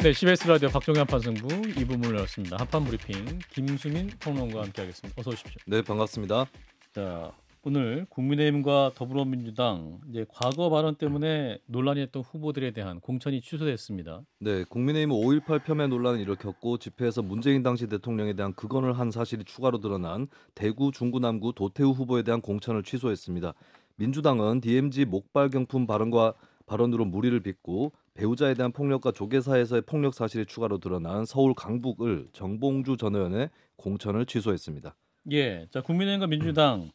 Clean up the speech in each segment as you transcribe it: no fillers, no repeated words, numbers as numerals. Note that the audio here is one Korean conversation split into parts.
네, CBS 라디오 박종현 판승부 2부 문을 열었습니다. 한판 브리핑 김수민 평론가와 함께하겠습니다. 어서 오십시오. 네, 반갑습니다. 자, 오늘 국민의힘과 더불어민주당 이제 과거 발언 때문에 논란이 했던 후보들에 대한 공천이 취소됐습니다. 네, 국민의힘은 5.18 폄훼 논란을 일으켰고 집회에서 문재인 당시 대통령에 대한 극언을 한 사실이 추가로 드러난 대구, 중구, 남구 도태우 후보에 대한 공천을 취소했습니다. 민주당은 DMZ 목발경품 발언으로 물의를 빚고 배우자에 대한 폭력과 조계사에서의 폭력 사실이 추가로 드러난 서울 강북을 정봉주 전 의원의 공천을 취소했습니다. 예, 자 국민의힘과 민주당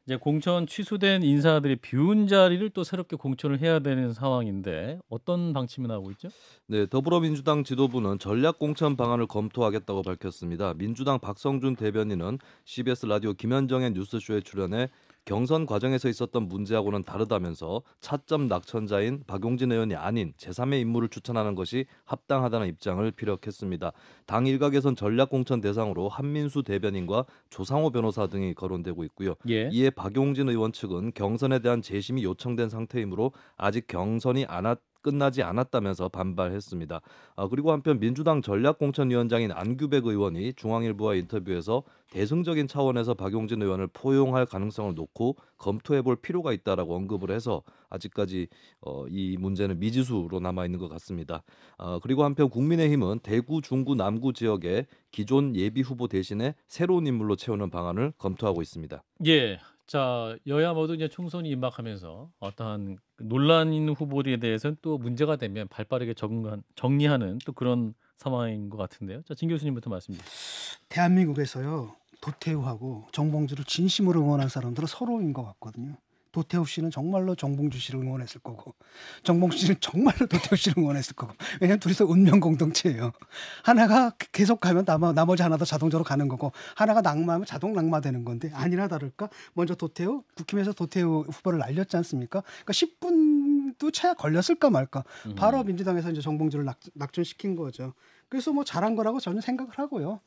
이제 공천 취소된 인사들이 비운 자리를 또 새롭게 공천을 해야 되는 상황인데 어떤 방침이 나오고 있죠? 네, 더불어민주당 지도부는 전략 공천 방안을 검토하겠다고 밝혔습니다. 민주당 박성준 대변인은 CBS 라디오 김현정의 뉴스쇼에 출연해 경선 과정에서 있었던 문제하고는 다르다면서 차점 낙천자인 박용진 의원이 아닌 제3의 인물을 추천하는 것이 합당하다는 입장을 피력했습니다. 당 일각에선 전략 공천 대상으로 한민수 대변인과 조상호 변호사 등이 거론되고 있고요. 예. 이에 박용진 의원 측은 경선에 대한 재심이 요청된 상태이므로 아직 경선이 끝나지 않았다면서 반발했습니다. 그리고 한편 민주당 전략공천위원장인 안규백 의원이 중앙일보와 인터뷰에서 대승적인 차원에서 박용진 의원을 포용할 가능성을 놓고 검토해볼 필요가 있다라고 언급을 해서 아직까지 이 문제는 미지수로 남아있는 것 같습니다. 그리고 한편 국민의힘은 대구, 중구, 남구 지역에 기존 예비 후보 대신에 새로운 인물로 채우는 방안을 검토하고 있습니다. 예. 자, 여야 모두 이제 총선이 임박하면서 어떠한 논란 있는 후보들에 대해서는 또 문제가 되면 발빠르게 정리하는 또 그런 상황인 것 같은데요. 자, 진 교수님부터 말씀 주시죠. 대한민국에서요. 도태우하고 정봉주를 진심으로 응원한 사람들은 서로인 것 같거든요. 도태우 씨는 정말로 정봉주 씨를 응원했을 거고 정봉주 씨는 정말로 도태우 씨를 응원했을 거고 왜냐하면 둘이서 운명 공동체예요. 하나가 계속 가면 나머지 하나도 자동적으로 가는 거고 하나가 낙마하면 자동 낙마되는 건데 아니나 다를까 먼저 도태우 국힘에서 도태우 후보를 날렸지 않습니까? 그러니까 10분도 채 걸렸을까 말까 바로 민주당에서 이제 정봉주를 낙천시킨 거죠. 그래서 뭐 잘한 거라고 저는 생각을 하고요.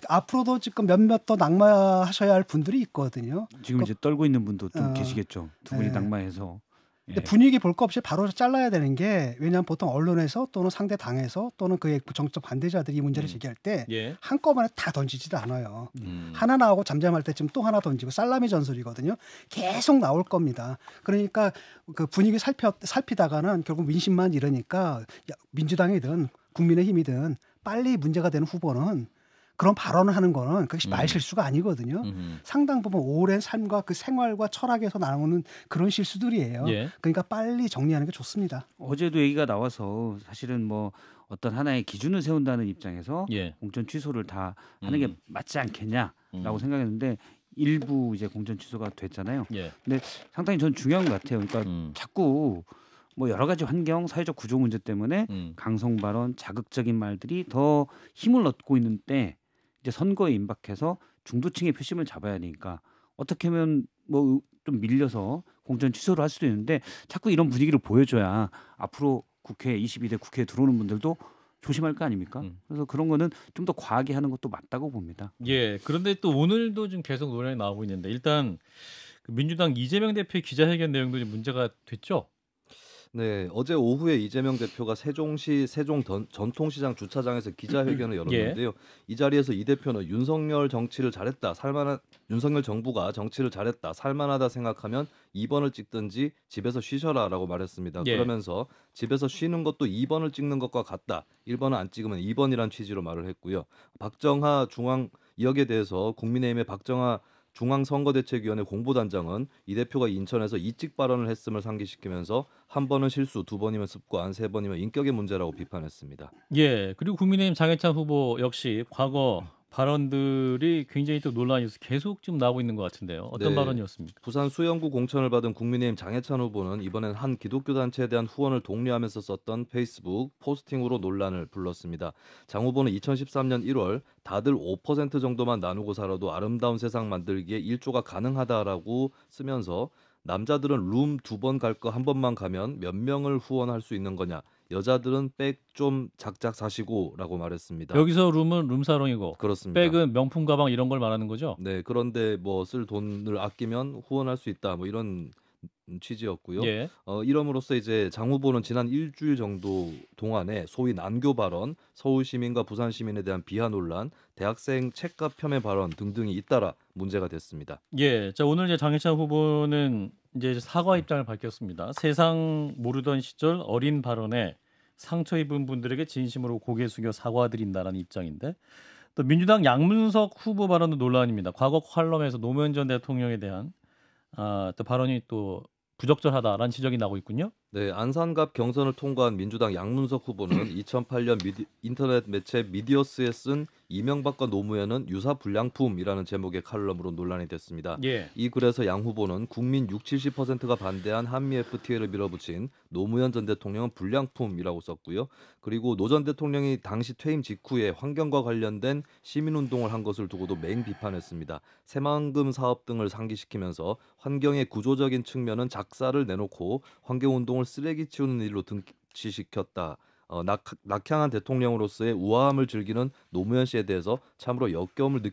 앞으로도 지금 몇몇 더 낙마하셔야 할 분들이 있거든요. 지금 이제 떨고 있는 분도 좀 계시겠죠. 두 분이 네. 낙마해서. 근데 분위기 볼 거 없이 바로 잘라야 되는 게 왜냐하면 보통 언론에서 또는 상대 당에서 또는 그의 정적 반대자들이 이 문제를 제기할 때 예. 한꺼번에 다 던지지도 않아요. 하나 나오고 잠잠할 때쯤 또 하나 던지고 살라미 전술이거든요. 계속 나올 겁니다. 그러니까 그 분위기 살피다가는 결국 민심만 잃으니까 민주당이든 국민의힘이든 빨리 문제가 되는 후보는 그런 발언을 하는 거는 그것이 말 실수가 아니거든요. 상당 부분 오랜 삶과 그 생활과 철학에서 나오는 그런 실수들이에요. 예. 그러니까 빨리 정리하는 게 좋습니다. 어제도 얘기가 나와서 사실은 뭐 어떤 하나의 기준을 세운다는 입장에서 예. 공천 취소를 다 하는 게 맞지 않겠냐라고 생각했는데 일부 이제 공천 취소가 됐잖아요. 예. 근데 상당히 전 중요한 것 같아요. 그러니까 자꾸 뭐 여러 가지 환경, 사회적 구조 문제 때문에 강성 발언, 자극적인 말들이 더 힘을 얻고 있는 때 이제 선거에 임박해서 중도층의 표심을 잡아야 하니까 어떻게 하면 뭐 좀 밀려서 공천 취소를 할 수도 있는데 자꾸 이런 분위기를 보여줘야 앞으로 국회 22대 국회에 들어오는 분들도 조심할 거 아닙니까? 그래서 그런 거는 좀 더 과하게 하는 것도 맞다고 봅니다. 예. 그런데 또 오늘도 좀 계속 논란이 나오고 있는데 일단 그 민주당 이재명 대표의 기자회견 내용도 좀 문제가 됐죠. 네, 어제 오후에 이재명 대표가 세종시 세종 전통시장 주차장에서 기자회견을 열었는데요. 이 자리에서 이 대표는 윤석열 정부가 정치를 잘했다, 살만하다 생각하면 2번을 찍든지 집에서 쉬셔라라고 말했습니다. 예. 그러면서 집에서 쉬는 것도 2번을 찍는 것과 같다. 1번을 안 찍으면 2번이란 취지로 말을 했고요. 박정하 이역에 대해서 국민의힘의 박정하 중앙선거대책위원회 공보단장은 이 대표가 인천에서 이찍 발언을 했음을 상기시키면서 한 번은 실수, 두 번이면 습관, 세 번이면 인격의 문제라고 비판했습니다. 예. 그리고 국민의힘 장해찬 후보 역시 과거 발언들이 굉장히 또 논란이 있어서 계속 좀 나오고 있는 것 같은데요. 어떤 네. 발언이었습니까? 부산 수영구 공천을 받은 국민의힘 장해찬 후보는 이번엔 한 기독교 단체에 대한 후원을 독려하면서 썼던 페이스북 포스팅으로 논란을 불렀습니다. 장 후보는 2013년 1월 다들 5% 정도만 나누고 살아도 아름다운 세상 만들기에 1조가 가능하다라고 쓰면서 남자들은 룸 2번 갈 거 한 번만 가면 몇 명을 후원할 수 있는 거냐. 여자들은 백 좀 작작 사시고라고 말했습니다. 여기서 룸은 룸사롱이고 그렇습니다. 백은 명품 가방 이런 걸 말하는 거죠. 네, 그런데 뭐 쓸 돈을 아끼면 후원할 수 있다. 뭐 이런 취지였고요. 예. 이럼으로써 이제 장 후보는 지난 일주일 정도 동안에 소위 난교 발언, 서울 시민과 부산 시민에 대한 비하 논란, 대학생 책값 폄훼 발언 등등이 잇따라 문제가 됐습니다. 예. 자, 오늘 이제 장해찬 후보는 이제 사과 입장을 밝혔습니다. 세상 모르던 시절 어린 발언에 상처 입은 분들에게 진심으로 고개 숙여 사과드린다라는 입장인데, 또 민주당 양문석 후보 발언도 논란입니다. 과거 칼럼에서 노무현 전 대통령에 대한 또 발언이 또 부적절하다라는 지적이 나오고 있군요. 네, 안산갑 경선을 통과한 민주당 양문석 후보는 2008년 인터넷 매체 미디어스에 쓴 이명박과 노무현은 유사 불량품이라는 제목의 칼럼으로 논란이 됐습니다. 예. 이 글에서 양 후보는 국민 60~70%가 반대한 한미 FTA를 밀어붙인 노무현 전 대통령은 불량품이라고 썼고요. 그리고 노 전 대통령이 당시 퇴임 직후에 환경과 관련된 시민운동을 한 것을 두고도 맹 비판했습니다. 새만금 사업 등을 상기시키면서 환경의 구조적인 측면은 작사를 내놓고 환경운동을 쓰레기 치우는 일로 등치시켰다. 낙향한 대통령으로서의 우아함을 즐기는 노무현 씨에 대해서 참으로 역겨움을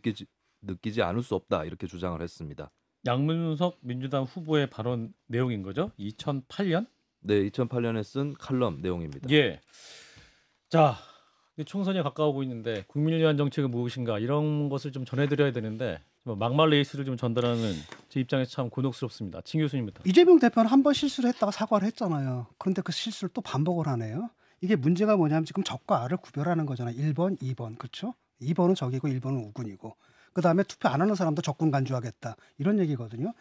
느끼지 않을 수 없다. 이렇게 주장을 했습니다. 양문석 민주당 후보의 발언 내용인 거죠? 2008년? 네, 2008년에 쓴 칼럼 내용입니다. 예. 자, 총선이 가까우고 있는데 국민을 위한 정책은 무엇인가 이런 것을 좀 전해드려야 되는데 막말 레이스를 좀 전달하는 제 입장에서 참 곤혹스럽습니다. 친 교수님부터. 이재명 대표는 한 번 실수를 했다가 사과를 했잖아요. 그런데 그 실수를 또 반복을 하네요. 이게 문제가 뭐냐면 지금 적과 알을 구별하는 거잖아요. 1번, 2번. 그렇죠? 2번은 적이고 1번은 우군이고. 그다음에 투표 안 하는 사람도 적군 간주하겠다. 이런 얘기거든요.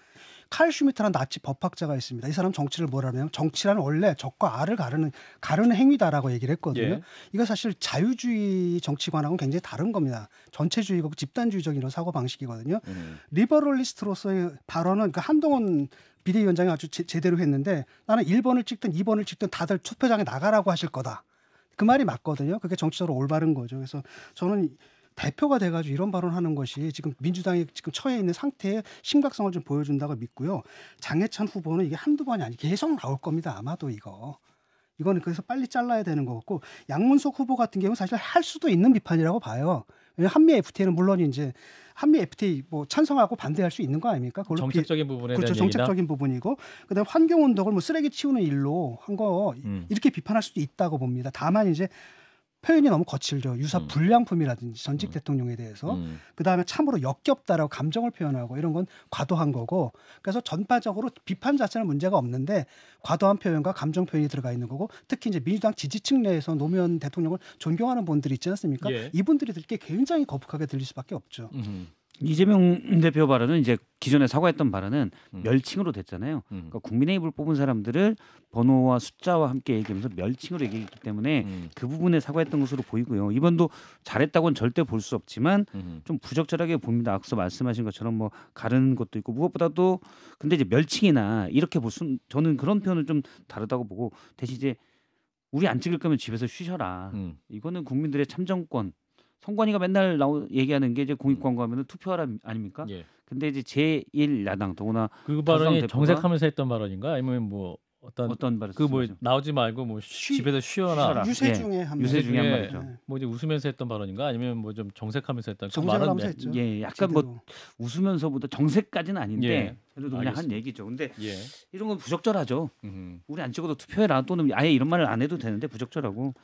칼 슈미트라는 나치 법학자가 있습니다. 이 사람 정치를 뭐라냐면 정치라는 원래 적과 알을 가르는 행위다라고 얘기를 했거든요. 예. 이거 사실 자유주의 정치관하고는 굉장히 다른 겁니다. 전체주의고 집단주의적인 이런 사고 방식이거든요. 리버럴리스트로서의 발언은 그 한동훈 비대위원장이 아주 제대로 했는데 나는 1번을 찍든 2번을 찍든 다들 투표장에 나가라고 하실 거다. 그 말이 맞거든요. 그게 정치적으로 올바른 거죠. 그래서 저는 대표가 돼가지고 이런 발언하는 것이 지금 민주당이 지금 처해 있는 상태의 심각성을 좀 보여준다고 믿고요. 장해찬 후보는 이게 한두 번이 아니고 계속 나올 겁니다. 아마도 이거는 그래서 빨리 잘라야 되는 거 같고 양문석 후보 같은 경우는 사실 할 수도 있는 비판이라고 봐요. 왜냐하면 한미 FTA는 물론 이제 한미 FTA 뭐 찬성하고 반대할 수 있는 거 아닙니까? 정책적인 부분에 그렇죠. 대한 정책적인 부분이고 그다음에 환경운동을 뭐 쓰레기 치우는 일로 한 거 이렇게 비판할 수도 있다고 봅니다. 다만 이제 표현이 너무 거칠죠. 유사 불량품이라든지 전직 대통령에 대해서. 그다음에 참으로 역겹다라고 감정을 표현하고 이런 건 과도한 거고. 그래서 전반적으로 비판 자체는 문제가 없는데 과도한 표현과 감정 표현이 들어가 있는 거고 특히 이제 민주당 지지층 내에서 노무현 대통령을 존경하는 분들이 있지 않습니까? 예. 이분들이 듣기에 굉장히 거북하게 들릴 수밖에 없죠. 이재명 대표 발언은 이제 기존에 사과했던 발언은 멸칭으로 됐잖아요. 그러니까 국민의힘을 뽑은 사람들을 번호와 숫자와 함께 얘기하면서 멸칭으로 얘기했기 때문에 그 부분에 사과했던 것으로 보이고요. 이번도 잘했다고는 절대 볼 수 없지만 좀 부적절하게 봅니다. 앞서 말씀하신 것처럼 뭐 가르는 것도 있고 무엇보다도 근데 이제 멸칭이나 이렇게 볼 수는 저는 그런 표현은 좀 다르다고 보고 대신 이제 우리 안 찍을 거면 집에서 쉬셔라. 이거는 국민들의 참정권. 선관위가 맨날 얘기하는 게 이제 공익광고하면 투표하라 아닙니까? 예. 근데 이제 제1야당 더구나 그 발언이 대표가 정색하면서 했던 발언인가? 아니면 뭐 어떤 발언? 그 뭐 나오지 말고 뭐 집에서 쉬어라. 유세 중에 한 유세 중에 한 예. 말이죠. 뭐 이제 웃으면서 했던 발언인가? 아니면 뭐 좀 정색하면서 했던 그 정색을 말은 하면서 했죠. 예, 약간 제대로. 뭐 웃으면서보다 정색까지는 아닌데 예. 그래도 그냥 알겠습니다. 한 얘기죠. 근데 예. 이런 건 부적절하죠. 음. 우리 안 찍어도 투표해라 또는 아예 이런 말을 안 해도 되는데 부적절하고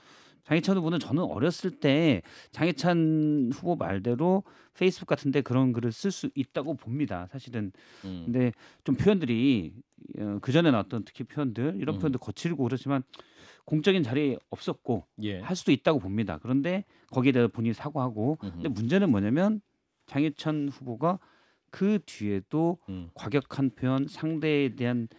장해찬 후보는 저는 어렸을 때 장해찬 후보 말대로 페이스북 같은데 그런 글을 쓸 수 있다고 봅니다. 사실은. 근데 좀 표현들이 그 전에 나왔던 특히 표현들 이런 표현도 거칠고 그렇지만 공적인 자리에 없었고 예. 할 수도 있다고 봅니다. 그런데 거기에 대해서 본인이 사과하고 근데 문제는 뭐냐면 장해찬 후보가 그 뒤에도 과격한 표현 상대에 대한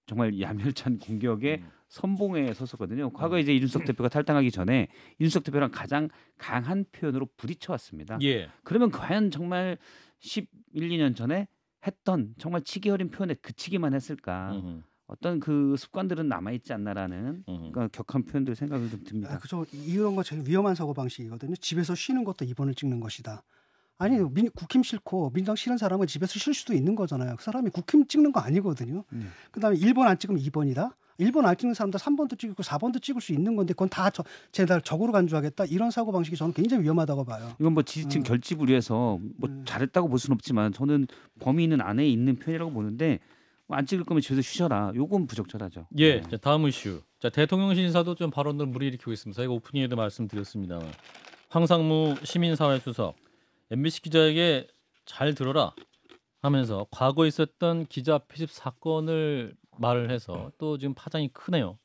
정말 야멸찬 공격에 선봉에 섰었거든요. 과거에 이제 이준석 대표가 탈당하기 전에 이준석 대표랑 가장 강한 표현으로 부딪혀 왔습니다. 예. 그러면 과연 정말 11, 2년 전에 했던 정말 치기 어린 표현에 그치기만 했을까? 어떤 그 습관들은 남아있지 않나라는 그러니까 격한 표현들 생각을 좀 듭니다. 그죠. 이런 거 제일 위험한 사고 방식이거든요. 집에서 쉬는 것도 2번을 찍는 것이다. 아니 국힘 싫고 민주당 싫은 사람은 집에서 쉴 수도 있는 거잖아요. 그 사람이 국힘 찍는 거 아니거든요. 그다음에 1번 안 찍으면 2번이다. 1번 안 찍는 사람도 3번도 찍고 4번도 찍을 수 있는 건데 그건 다 제날 적으로 간주하겠다. 이런 사고 방식이 저는 굉장히 위험하다고 봐요. 이건 뭐 지지층 결집을 위해서 뭐 잘했다고 볼 수는 없지만 저는 범위 있는 안에 있는 편이라고 보는데 안 찍을 거면 집에서 쉬셔라. 요건 부적절하죠. 예, 자, 다음 이슈. 자, 대통령실 인사도 좀 발언들 무리일으키고 있습니다. 저희가 오프닝에도 말씀드렸습니다만 황상무 시민사회수석 MBC 기자에게 잘 들어라 하면서 과거에 있었던 기자 피습 사건을 말을 해서 또 지금 파장이 크네요.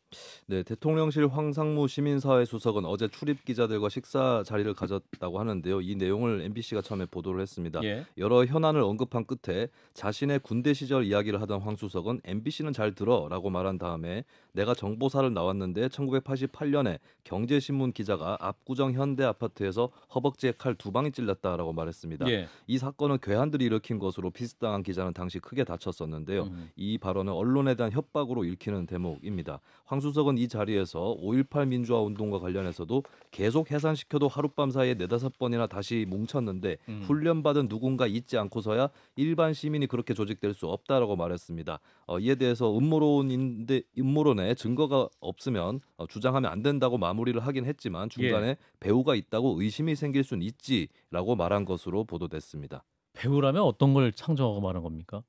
네, 대통령실 황상무 시민사회 수석은 어제 출입 기자들과 식사 자리를 가졌다고 하는데요. 이 내용을 MBC가 처음에 보도를 했습니다. 예. 여러 현안을 언급한 끝에 자신의 군대 시절 이야기를 하던 황 수석은 MBC는 잘 들어라고 말한 다음에 내가 정보사를 나왔는데 1988년에 경제신문 기자가 압구정 현대 아파트에서 허벅지에 칼 2방이 찔렸다라고 말했습니다. 예. 이 사건은 괴한들이 일으킨 것으로 피습당한 기자는 당시 크게 다쳤었는데요. 이 발언은 언론에 대한 협박으로 읽히는 대목입니다. 황 수석은 이 자리에서 5.18 민주화 운동과 관련해서도 계속 해산시켜도 하룻밤 사이에 4-5번이나 다시 뭉쳤는데 훈련받은 누군가 있지 않고서야 일반 시민이 그렇게 조직될 수 없다라고 말했습니다. 이에 대해서 음모론에 증거가 없으면 주장하면 안 된다고 마무리를 하긴 했지만 중간에 배우가 있다고 의심이 생길 수는 있지라고 말한 것으로 보도됐습니다. 배우라면 어떤 걸 창정하고 말한 겁니까?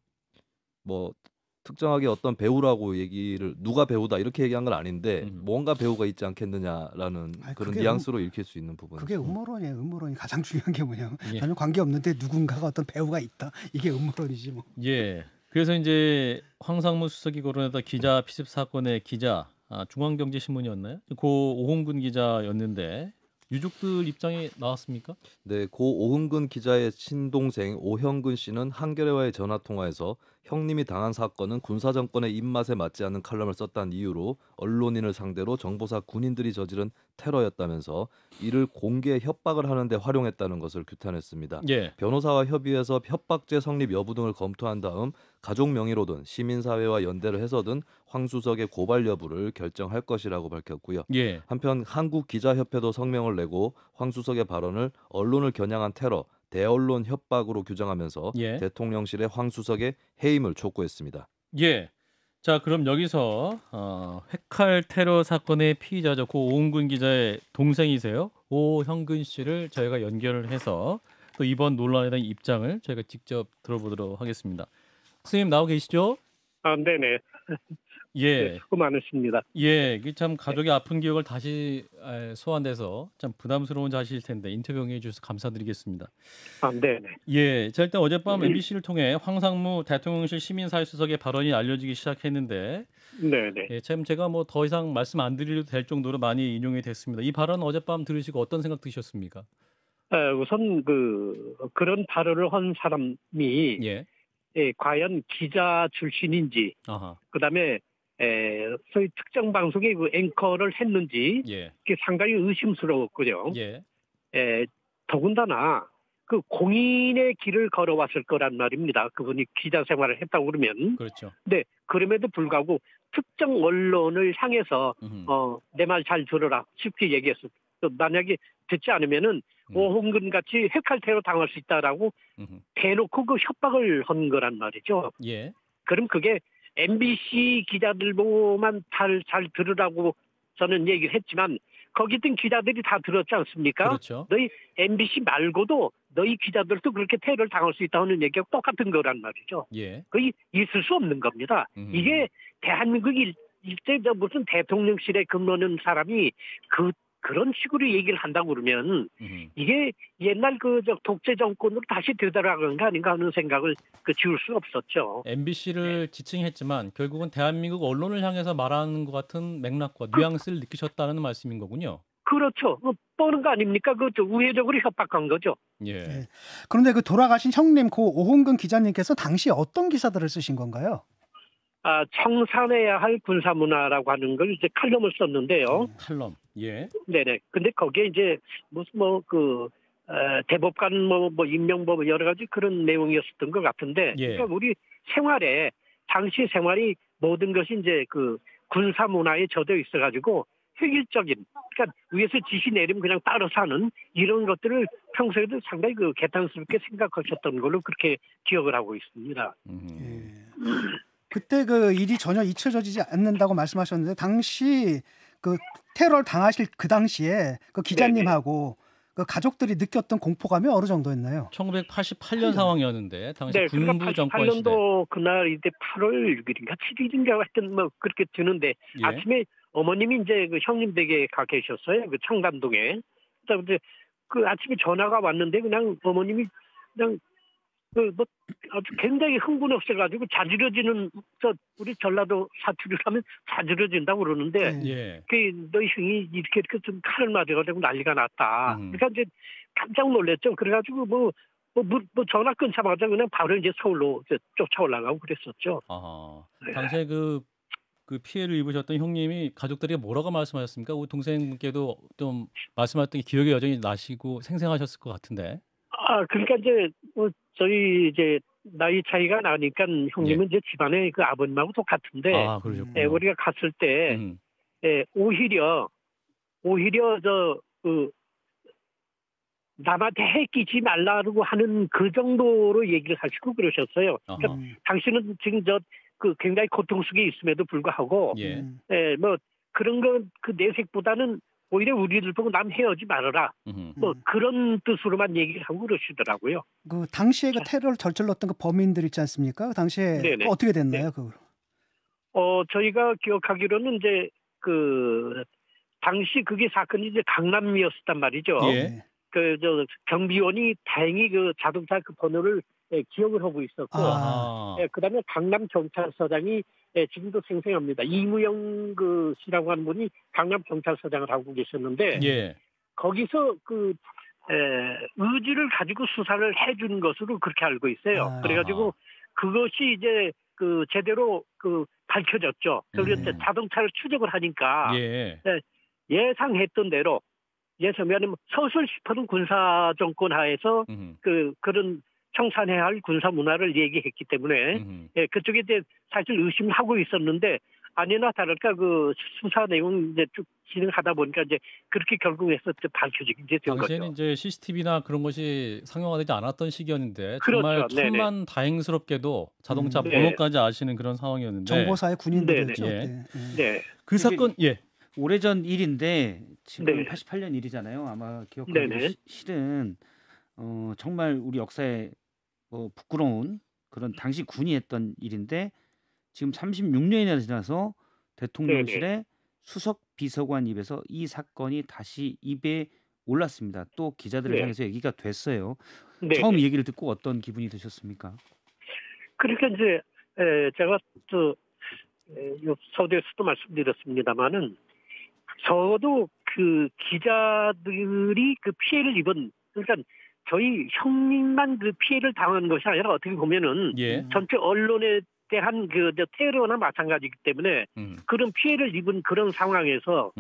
뭐 특정하게 어떤 배우라고 누가 배우다 이렇게 얘기한 건 아닌데 뭔가 배우가 있지 않겠느냐라는 그런 뉘앙스로 읽힐 수 있는 부분. 그게 음모론이에요. 음모론이 가장 중요한 게 뭐냐면 예. 전혀 관계 없는데 누군가가 어떤 배우가 있다. 이게 음모론이지 뭐. 예. 그래서 이제 황상무 수석이 거론했던 기자 피습 사건의 기자 중앙경제신문이었나요? 고 오홍근 기자였는데 유족들 입장이 나왔습니까? 네, 고 오흥근 기자의 친동생 오형근 씨는 한겨레와의 전화 통화에서 형님이 당한 사건은 군사 정권의 입맛에 맞지 않는 칼럼을 썼다는 이유로 언론인을 상대로 정보사 군인들이 저지른 테러였다면서 이를 공개 협박을 하는 데 활용했다는 것을 규탄했습니다. 예. 변호사와 협의해서 협박죄 성립 여부 등을 검토한 다음 가족 명의로든 시민사회와 연대를 해서든 황 수석의 고발 여부를 결정할 것이라고 밝혔고요. 예. 한편 한국기자협회도 성명을 내고 황 수석의 발언을 언론을 겨냥한 테러, 대언론 협박으로 규정하면서 예. 대통령실의 황 수석의 해임을 촉구했습니다. 예. 자, 그럼 여기서 회칼 테러 사건의 피의자죠. 고 오은근 기자의 동생이세요. 오형근 씨를 저희가 연결을 해서 또 이번 논란에 대한 입장을 저희가 직접 들어보도록 하겠습니다. 선생님 나오고 계시죠? 네네. 예. 네, 수고 많으십니다. 예, 참 가족의 아픈 기억을 다시 소환돼서 참 부담스러운 자실일 텐데 인터뷰 응해 주셔서 감사드리겠습니다. 네네. 예, 자 일단 어젯밤 MBC를 통해 황상무 대통령실 시민사회수석의 발언이 알려지기 시작했는데, 네네. 예, 참 제가 뭐 더 이상 말씀 안 드려도 될 정도로 많이 인용이 됐습니다. 이 발언 어젯밤 들으시고 어떤 생각 드셨습니까? 우선 그런 발언을 한 사람이 예, 과연 기자 출신인지, 아하, 그다음에 소위 특정 방송의 그 앵커를 했는지 예, 그게 상당히 의심스러웠고요. 예, 더군다나 그 공인의 길을 걸어왔을 거란 말입니다. 그분이 기자 생활을 했다고 그러면. 그렇죠. 네, 그럼에도 불구하고 특정 언론을 향해서 내 말 잘 들어라 쉽게 얘기했어. 또 만약에 듣지 않으면은 오홍근 같이 핵칼 테러 당할 수 있다라고 대놓고 그 협박을 한 거란 말이죠. 예, 그럼 그게 MBC 기자들 보고만 잘 들으라고 저는 얘기를 했지만 거기 있던 기자들이 다 들었지 않습니까? 그렇죠. 너희 MBC 말고도 너희 기자들도 그렇게 테러를 당할 수 있다는 얘기가 똑같은 거란 말이죠. 예, 그게 있을 수 없는 겁니다. 이게 대한민국 일대 무슨 대통령실에 근무하는 사람이 그런 식으로 얘기를 한다고 그러면 이게 옛날 독재 정권으로 다시 되돌아간 거 아닌가 하는 생각을 지울 수 없었죠. MBC를 지칭했지만 결국은 대한민국 언론을 향해서 말하는 것 같은 맥락과 뉘앙스를 느끼셨다는 말씀인 거군요. 그렇죠. 뻔한 거 아닙니까? 우회적으로 협박한 거죠. 예. 네. 그런데 그 돌아가신 형님 고 오홍근 기자님께서 당시 어떤 기사들을 쓰신 건가요? 청산해야 할 군사문화라고 하는 걸 이제 칼럼을 썼는데요. 칼럼. 예. 네네. 근데 거기에 이제 무슨 대법관 임명법 여러 가지 그런 내용이었었던 것 같은데, 예. 그러니까 우리 당시 생활이 모든 것이 이제 군사 문화에 젖어 있어가지고 획일적인, 그러니까 위에서 지시 내리면 그냥 따라 사는 이런 것들을 평소에도 상당히 개탄스럽게 생각하셨던 걸로 그렇게 기억을 하고 있습니다. 예. 그때 일이 전혀 잊혀지지 않는다고 말씀하셨는데 당시 테러를 당하실 그 당시에 그 기자님하고 그 가족들이 느꼈던 공포감이 어느 정도였나요? 1988년 상황이었는데 당시 네, 그러니까 군부 정권 시대. 88년도 그날 이제 8월 6일인가 7일인가 하여튼 뭐 그렇게 되는데 예. 아침에 어머님이 이제 그 형님 댁에 가 계셨어요. 그 청담동에. 그다음에 이제 그 아침에 전화가 왔는데 그냥 어머님이 그냥 그 뭐 아주 굉장히 흥분없어가지고 자지러지는 우리 전라도 사투리로 하면 자지러진다고 그러는데 네. 예. 그 너희 형이 이렇게 좀 칼을 맞아가지고 난리가 났다. 그러니까 이제 깜짝 놀랐죠. 그래가지고 뭐 전화 끊자마자 그냥 바로 이제 서울로 이제 쫓아 올라가고 그랬었죠. 아하. 네. 당시에 그 피해를 입으셨던 형님이 가족들에게 뭐라고 말씀하셨습니까? 우리 동생께도 좀 말씀하셨던 게 기억이 여전히 나시고 생생하셨을 것 같은데. 그러니까 이제 저희 이제 나이 차이가 나니까 형님은 이제 집안에 그 아버님하고 똑같은데 아, 그러셨군요. 우리가 갔을 때 오히려 그 남한테 해 끼지 말라고 하는 그 정도로 얘기를 하시고 그러셨어요. 그러니까 당신은 지금 그 굉장히 고통 속에 있음에도 불구하고 예. 뭐 그런 건 그 내색보다는 오히려 우리들 보고 남 헤어지 말아라. 뭐 그런 뜻으로만 얘기를 하고 그러시더라고요. 그 당시에 그 테러를 저질렀던 그 범인들 있지 않습니까? 그 당시에 네네. 어떻게 됐나요? 그 저희가 기억하기로는 이제 그 당시 그게 사건이 이제 강남이었단 말이죠. 예. 그 경비원이 다행히 그 자동차 그 번호를 기억을 하고 있었고, 그다음에 강남 경찰서장이 지금도 생생합니다. 이무영 그 씨라고 하는 분이 강남 경찰서장을 하고 계셨는데, 예. 거기서 그 의지를 가지고 수사를 해준 것으로 그렇게 알고 있어요. 그래가지고 그것이 이제 그 제대로 그 밝혀졌죠. 그래서 이제 자동차를 추적을 하니까 예상했던 대로 예서면 서술 싶어는 군사 정권 하에서 그런 청산해야 할 군사 문화를 얘기했기 때문에 그쪽에 이제 사실 의심을 하고 있었는데 아니나 다를까 그 수사 내용 이제 쭉 진행하다 보니까 이제 그렇게 결국에서 밝혀지게 된 거죠. 당시에는 이제 CCTV나 그런 것이 상용화되지 않았던 시기였는데 그렇죠. 정말 네네. 천만 다행스럽게도 자동차 네. 번호까지 아시는 그런 상황이었는데 정보사의 군인들이었죠. 네네. 네. 그 사건 오래전 일인데 지금 네. 88년 일이잖아요. 아마 기억하기도 네네. 실은 정말 우리 역사에 부끄러운 그런 당시 군이 했던 일인데 지금 36년이나 지나서 대통령실의 수석 비서관 입에서 이 사건이 다시 입에 올랐습니다. 또 기자들을 향해서 얘기가 됐어요. 처음 이 얘기를 듣고 어떤 기분이 드셨습니까? 그러니까 이제 제가 서두에서도 말씀드렸습니다마는 저도 그 기자들이 그 피해를 입은 그러니까 저희 형님만 그 피해를 당한 것이 아니라 어떻게 보면은 전체 언론에 대한 그 테러나 마찬가지이기 때문에 그런 피해를 입은 그런 상황에서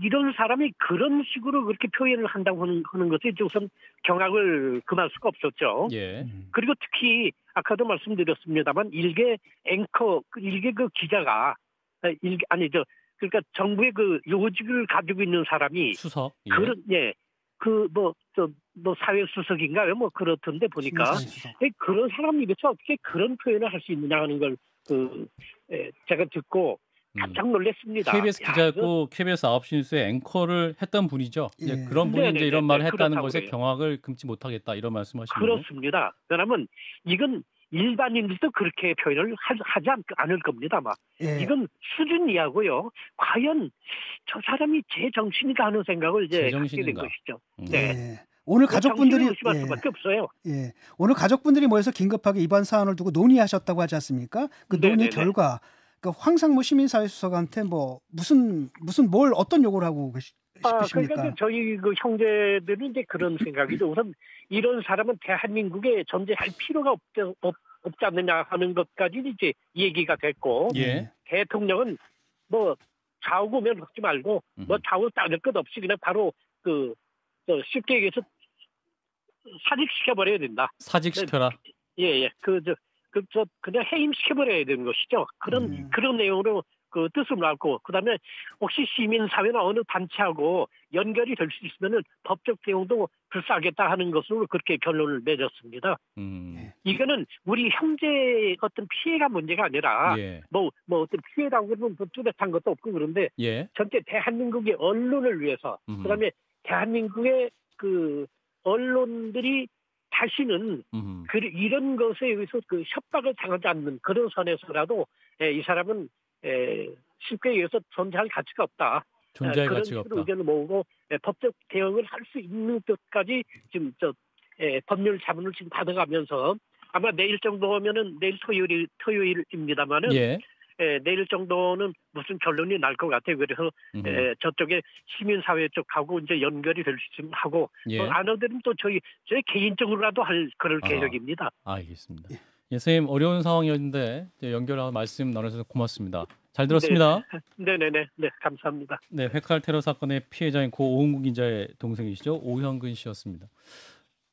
이런 사람이 그런 식으로 그렇게 표현을 한다고 하는 것이 우선 경악을 금할 수가 없었죠. 그리고 특히 아까도 말씀드렸습니다만 일개 그 기자가 그러니까 정부의 그 요직을 가지고 있는 사람이 수석 사회 수석인가요? 뭐 그렇던데 보니까 그런 사람 입에서 어떻게 그런 표현을 할 수 있느냐 하는 걸 제가 듣고 깜짝 놀랐습니다. KBS 기자였고 KBS 9시 뉴스의 앵커를 했던 분이죠. 그런 분이 이제 이런 말을 했다는 것에 경악을 금치 못하겠다 이런 말씀하시는 거예요? 그렇습니다. 왜냐하면 이건 일반인들도 그렇게 표현을 하지 않을 겁니다. 아마. 이건 수준 이하고요. 과연 저 사람이 제 정신인가 하는 생각을 이제 갖게 된 것이죠. 오늘 가족분들이 의심할 수밖에 없어요. 오늘 가족분들이 모여서 긴급하게 이번 사안을 두고 논의하셨다고 하지 않습니까? 그 논의 결과 그 황상무 시민사회수석한테 뭐 어떤 요구를 하고 싶으십니까? 그러니까 저희 그 형제들은 이제 그런 생각이죠. 우선 이런 사람은 대한민국에 존재할 필요가 없지 않느냐 하는 것까지 이제 얘기가 됐고 대통령은 뭐 좌우고면 하지 말고 뭐 좌우 따질 것 없이 그냥 바로 쉽게 얘기해서 사직시켜버려야 된다. 사직시켜라. 그냥 해임시켜버려야 되는 것이죠. 그런 내용으로 그 뜻을 놓고 그다음에 혹시 시민사회나 어느 단체하고 연결이 될 수 있으면은 법적 대응도 불사하겠다 하는 것으로 그렇게 결론을 맺었습니다. 이거는 우리 형제의 어떤 피해가 문제가 아니라 뭐 어떤 피해라고 그러면 뚜렷한 것도 없고 그런데 전체 대한민국의 언론을 위해서 그다음에 대한민국의 그 언론들이 다시는 이런 것에 의해서 그 협박을 당하지 않는 그런 선에서라도 이 사람은 쉽게 얘기해서 존재할 가치가 없다. 존재할 그런 가치가 식으로 없다. 의견을 모으고 법적 대응을 할 수 있는 것까지 지금 법률 자문을 지금 받아가면서 아마 내일 정도면은 내일 토요일입니다만은 예. 내일 정도는 무슨 결론이 날 것 같아요. 그래서 저쪽에 시민사회 쪽하고 이제 연결이 될 수 있으면 하고 예. 안 하더라도 또 저희 개인적으로라도 할 그럴 계획입니다. 알겠습니다. 예, 선생님 어려운 상황이었는데 연결하고 말씀 나눠주셔서 고맙습니다. 잘 들었습니다. 네네네. 네, 감사합니다. 네, 회칼 테러 사건의 피해자인 고 오은구 기자의 동생이시죠, 오형근 씨였습니다.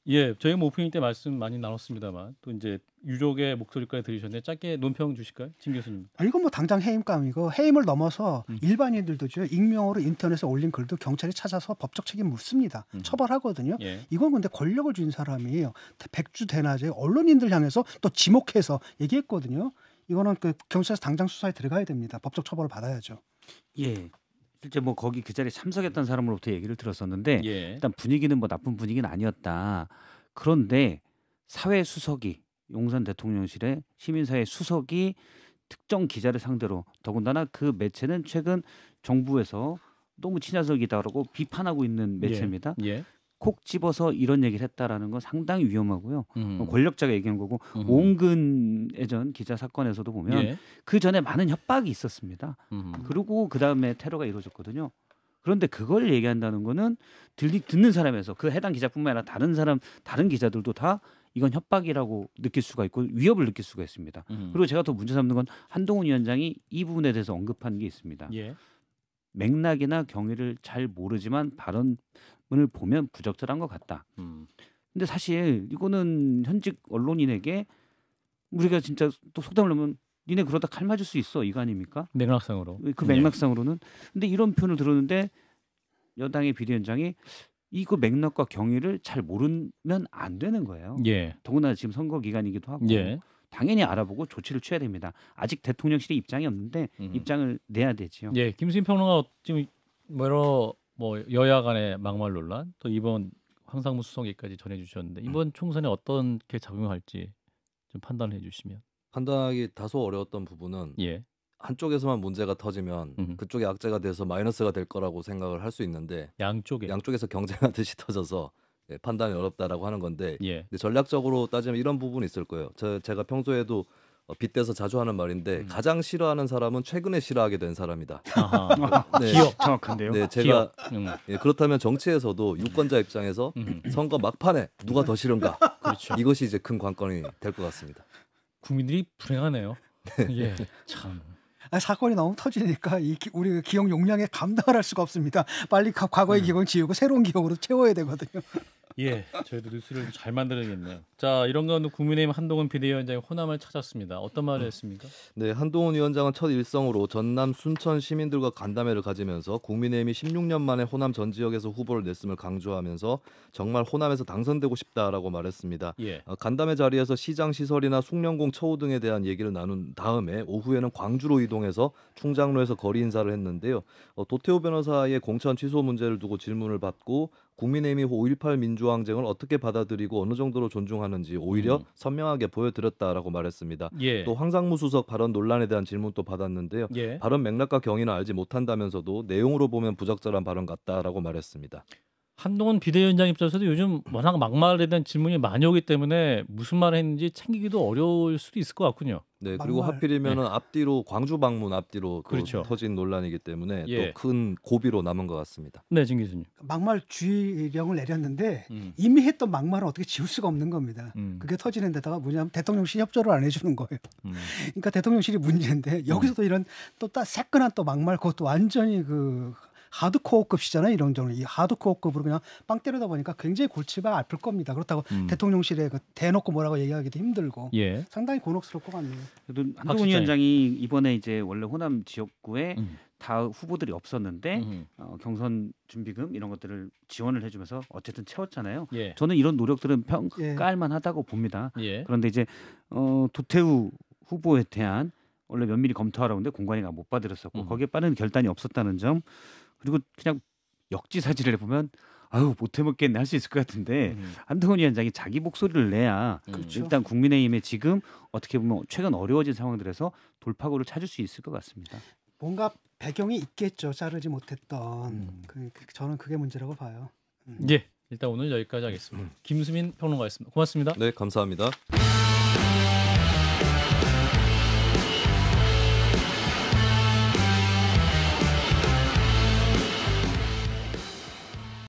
예, 저희 오프닝 때 말씀 많이 나눴습니다만 또 이제 유족의 목소리까지 들으셨는데 짧게 논평 주실까요, 진 교수님? 이건 뭐 당장 해임감이고 해임을 넘어서 일반인들도죠, 익명으로 인터넷에 올린 글도 경찰이 찾아서 법적 책임 묻습니다. 처벌하거든요. 예. 이건 근데 권력을 쥔 사람이 백주 대낮에 언론인들 향해서 또 지목해서 얘기했거든요. 이거는 그 경찰에서 당장 수사에 들어가야 됩니다. 법적 처벌을 받아야죠. 예. 실제 뭐 거기 그 자리에 참석했던 사람으로부터 얘기를 들었었는데 예. 일단 분위기는 뭐 나쁜 분위기는 아니었다. 그런데 사회 수석이 용산 대통령실의 시민사회 수석이 특정 기자를 상대로 더군다나 그 매체는 최근 정부에서 너무 친화적이다라고 비판하고 있는 매체입니다. 예. 콕 집어서 이런 얘기를 했다라는 건 상당히 위험하고요. 권력자가 얘기한 거고 오은근 예전 기자 사건에서도 보면 예. 그 전에 많은 협박이 있었습니다. 그리고 그 다음에 테러가 이루어졌거든요. 그런데 그걸 얘기한다는 거는 듣는 사람에서 그 해당 기자뿐만 아니라 다른 기자들도 다 이건 협박이라고 느낄 수가 있고 위협을 느낄 수가 있습니다. 그리고 제가 더 문제 삼는 건 한동훈 위원장이 이 부분에 대해서 언급한 게 있습니다. 예. 맥락이나 경위를 잘 모르지만 발언을 보면 부적절한 것 같다. 근데 사실 이거는 현직 언론인에게 우리가 진짜 또 속담을 하면 니네 그러다 칼 맞을 수 있어 이거 아닙니까? 맥락상으로. 그 맥락상으로는. 근데 이런 표현을 들었는데 여당의 비대위원장이 이거 맥락과 경위를 잘 모르면 안 되는 거예요. 예. 더구나 지금 선거 기간이기도 하고 예. 당연히 알아보고 조치를 취해야 됩니다. 아직 대통령실의 입장이 없는데 입장을 내야 되지요. 예, 김수인 평론가 지금 여러 여야 간의 막말 논란 또 이번 황상무 수석에까지 전해주셨는데 이번 총선에 어떻게 작용할지 좀 판단해 주시면. 판단하기 다소 어려웠던 부분은 예. 한쪽에서만 문제가 터지면 그쪽이 악재가 돼서 마이너스가 될 거라고 생각을 할 수 있는데 양쪽에서 경쟁하듯이 터져서 판단이 어렵다라고 하는 건데 예. 근데 전략적으로 따지면 이런 부분이 있을 거예요. 제가 평소에도 빗대서 자주 하는 말인데 가장 싫어하는 사람은 최근에 싫어하게 된 사람이다. 네. 기억 정확한데요. 네, 제가 그렇다면 정치에서도 유권자 입장에서 선거 막판에 누가 더 싫은가? 그렇죠. 이것이 이제 큰 관건이 될 것 같습니다. 국민들이 불행하네요. 예, 참. 사건이 너무 터지니까 우리 기억 용량에 감당을 할 수가 없습니다. 빨리 과거의 기억을 지우고 새로운 기억으로 채워야 되거든요. 예, 저희도 뉴스를 좀 잘 만들어야겠네요. 자, 이런 가운데 국민의힘 한동훈 비대위원장이 호남을 찾았습니다. 어떤 말을 했습니까? 네, 한동훈 위원장은 첫 일성으로 전남 순천 시민들과 간담회를 가지면서 국민의힘이 16년 만에 호남 전 지역에서 후보를 냈음을 강조하면서 정말 호남에서 당선되고 싶다라고 말했습니다. 예. 간담회 자리에서 시장 시설이나 숭령공 처우 등에 대한 얘기를 나눈 다음에 오후에는 광주로 이동해서 충장로에서 거리 인사를 했는데요. 도태우 변호사의 공천 취소 문제를 두고 질문을 받고 국민의힘이 5.18 민주항쟁을 어떻게 받아들이고 어느 정도로 존중하는지 오히려 선명하게 보여드렸다라고 말했습니다. 예. 또 황상무 수석 발언 논란에 대한 질문도 받았는데요. 예. 발언 맥락과 경위는 알지 못한다면서도 내용으로 보면 부적절한 발언 같다라고 말했습니다. 한동훈 비대위원장 입장에서도 요즘 워낙 막말에 대한 질문이 많이 오기 때문에 무슨 말을 했는지 챙기기도 어려울 수도 있을 것 같군요. 네, 그리고 하필이면은 앞뒤로 광주 방문 앞뒤로 그렇죠. 터진 논란이기 때문에 예. 또 큰 고비로 남은 것 같습니다. 네, 진 교수님. 막말 주의령을 내렸는데 이미 했던 막말을 어떻게 지울 수가 없는 겁니다. 그게 터지는 데다가 뭐냐면 대통령실이 협조를 안 해주는 거예요. 그러니까 대통령실이 문제인데 여기서도 이런 또 새끈한 또 막말 그것도 완전히 그 하드코어급이잖아요. 이런 정도 이 하드코어급으로 그냥 빵 때리다 보니까 굉장히 골치가 아플 겁니다. 그렇다고 대통령실에 대놓고 뭐라고 얘기하기도 힘들고 예. 상당히 곤혹스러울 것 같네요. 그래도 한동훈 위원장이 이번에 이제 원래 호남 지역구에 다 후보들이 없었는데 경선 준비금 이런 것들을 지원을 해주면서 어쨌든 채웠잖아요. 예. 저는 이런 노력들은 평가할만하다고 봅니다. 예. 그런데 이제 도태우 후보에 대한 원래 면밀히 검토하라고 했는데 공관위가 못 받아들였었고 거기에 빠른 결단이 없었다는 점 그리고 그냥 역지사지를 해보면 아유 못 해먹겠네 할 수 있을 것 같은데 한동훈 위원장이 자기 목소리를 내야 그렇죠. 일단 국민의힘에 지금 어떻게 보면 최근 어려워진 상황들에서 돌파구를 찾을 수 있을 것 같습니다. 뭔가 배경이 있겠죠. 자르지 못했던. 저는 그게 문제라고 봐요. 예, 일단 오늘 여기까지 하겠습니다. 김수민 평론가였습니다. 고맙습니다. 네, 감사합니다.